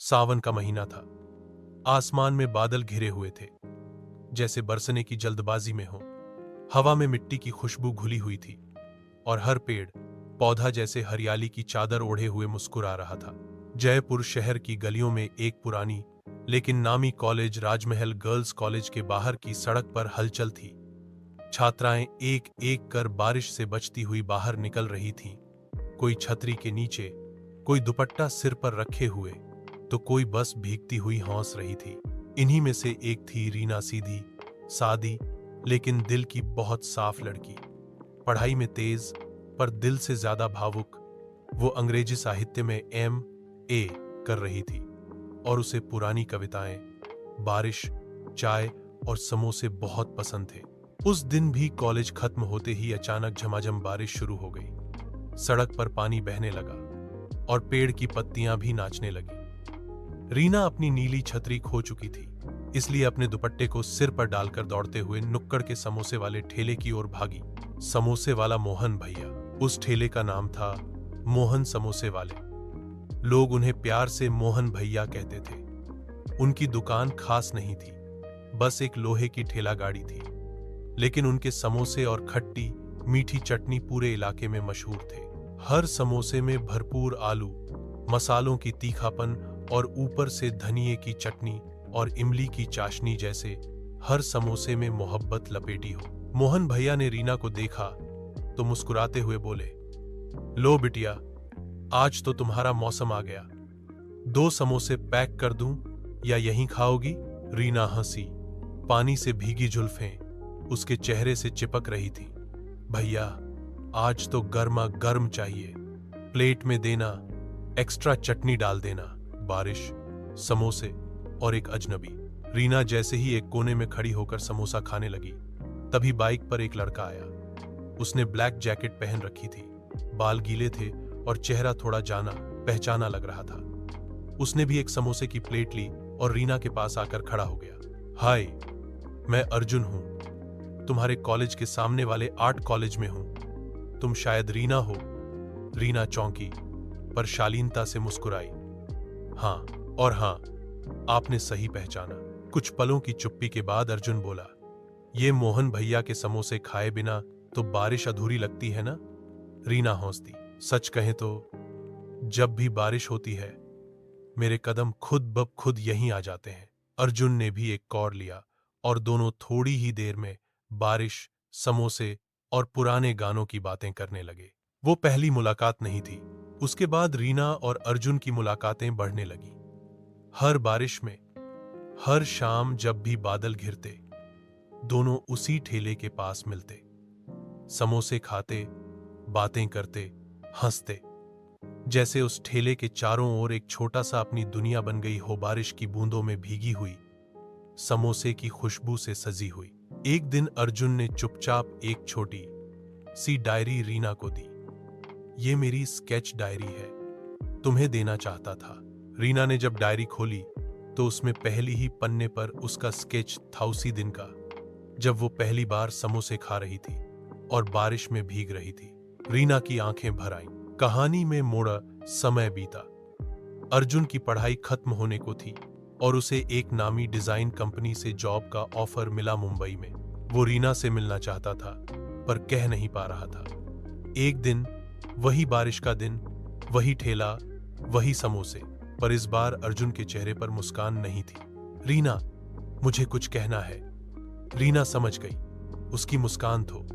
सावन का महीना था। आसमान में बादल घिरे हुए थे, जैसे बरसने की जल्दबाजी में हो। हवा में मिट्टी की खुशबू घुली हुई थी और हर पेड़ पौधा जैसे हरियाली की चादर ओढ़े हुए मुस्कुरा रहा था। जयपुर शहर की गलियों में एक पुरानी लेकिन नामी कॉलेज राजमहल गर्ल्स कॉलेज के बाहर की सड़क पर हलचल थी। छात्राएं एक एक कर बारिश से बचती हुई बाहर निकल रही थीं। कोई छतरी के नीचे, कोई दुपट्टा सिर पर रखे हुए, तो कोई बस भीगती हुई हौस रही थी। इन्हीं में से एक थी रीना, सीधी सादी लेकिन दिल की बहुत साफ लड़की। पढ़ाई में तेज पर दिल से ज्यादा भावुक। वो अंग्रेजी साहित्य में MA कर रही थी और उसे पुरानी कविताएं, बारिश, चाय और समोसे बहुत पसंद थे। उस दिन भी कॉलेज खत्म होते ही अचानक झमाझम बारिश शुरू हो गई। सड़क पर पानी बहने लगा और पेड़ की पत्तियां भी नाचने लगी। रीना अपनी नीली छतरी खो चुकी थी, इसलिए अपने दुपट्टे को सिर पर डालकर दौड़ते हुए नुक्कड़ के समोसे वाले ठेले की ओर भागी। समोसे वाला मोहन भैया, उस ठेले का नाम था मोहन समोसे वाले। लोग उन्हें प्यार से मोहन भैया कहते थे। उनकी दुकान खास नहीं थी, बस एक लोहे की ठेला गाड़ी थी, लेकिन उनके समोसे और खट्टी मीठी चटनी पूरे इलाके में मशहूर थे। हर समोसे में भरपूर आलू, मसालों की तीखापन और ऊपर से धनिये की चटनी और इमली की चाशनी, जैसे हर समोसे में मोहब्बत लपेटी हो। मोहन भैया ने रीना को देखा तो मुस्कुराते हुए बोले, लो बिटिया, आज तो तुम्हारा मौसम आ गया। 2 समोसे पैक कर दूं या यहीं खाओगी? रीना हंसी। पानी से भीगी जुल्फें उसके चेहरे से चिपक रही थी। भैया, आज तो गर्मा गर्म चाहिए। प्लेट में देना, एक्स्ट्रा चटनी डाल देना। बारिश, समोसे और एक अजनबी। रीना जैसे ही एक कोने में खड़ी होकर समोसा खाने लगी, तभी बाइक पर एक लड़का आया। उसने ब्लैक जैकेट पहन रखी थी, बाल गीले थे और चेहरा थोड़ा जाना पहचाना लग रहा था। उसने भी एक समोसे की प्लेट ली और रीना के पास आकर खड़ा हो गया। हाय, मैं अर्जुन हूं, तुम्हारे कॉलेज के सामने वाले आर्ट कॉलेज में हूं। तुम शायद रीना हो। रीना चौंकी पर शालीनता से मुस्कुराई। हाँ, और हाँ, आपने सही पहचाना। कुछ पलों की चुप्पी के बाद अर्जुन बोला, ये मोहन भैया के समोसे खाए बिना तो बारिश अधूरी लगती है ना? रीना हौसती। सच कहें तो जब भी बारिश होती है, मेरे कदम खुद ब खुद यहीं आ जाते हैं। अर्जुन ने भी एक कौर लिया और दोनों थोड़ी ही देर में बारिश, समोसे और पुराने गानों की बातें करने लगे। वो पहली मुलाकात नहीं थी। उसके बाद रीना और अर्जुन की मुलाकातें बढ़ने लगी। हर बारिश में, हर शाम जब भी बादल घिरते, दोनों उसी ठेले के पास मिलते। समोसे खाते, बातें करते, हंसते, जैसे उस ठेले के चारों ओर एक छोटा सा अपनी दुनिया बन गई हो, बारिश की बूंदों में भीगी हुई, समोसे की खुशबू से सजी हुई। एक दिन अर्जुन ने चुपचाप एक छोटी सी डायरी रीना को दी। ये मेरी स्केच डायरी है, तुम्हें देना चाहता था। रीना ने जब डायरी खोली तो उसमें पहली ही पन्ने पर उसका स्केच था, उसी दिन का, जब वो पहली बार समोसे खा रही थी और बारिश में भीग रही थी। रीना की आंखें भर आईं। कहानी में मोड़ा समय बीता। अर्जुन की पढ़ाई खत्म होने को थी और उसे एक नामी डिजाइन कंपनी से जॉब का ऑफर मिला मुंबई में। वो रीना से मिलना चाहता था पर कह नहीं पा रहा था। एक दिन, वही बारिश का दिन, वही ठेला, वही समोसे, पर इस बार अर्जुन के चेहरे पर मुस्कान नहीं थी। रीना, मुझे कुछ कहना है। रीना समझ गई, उसकी मुस्कान तो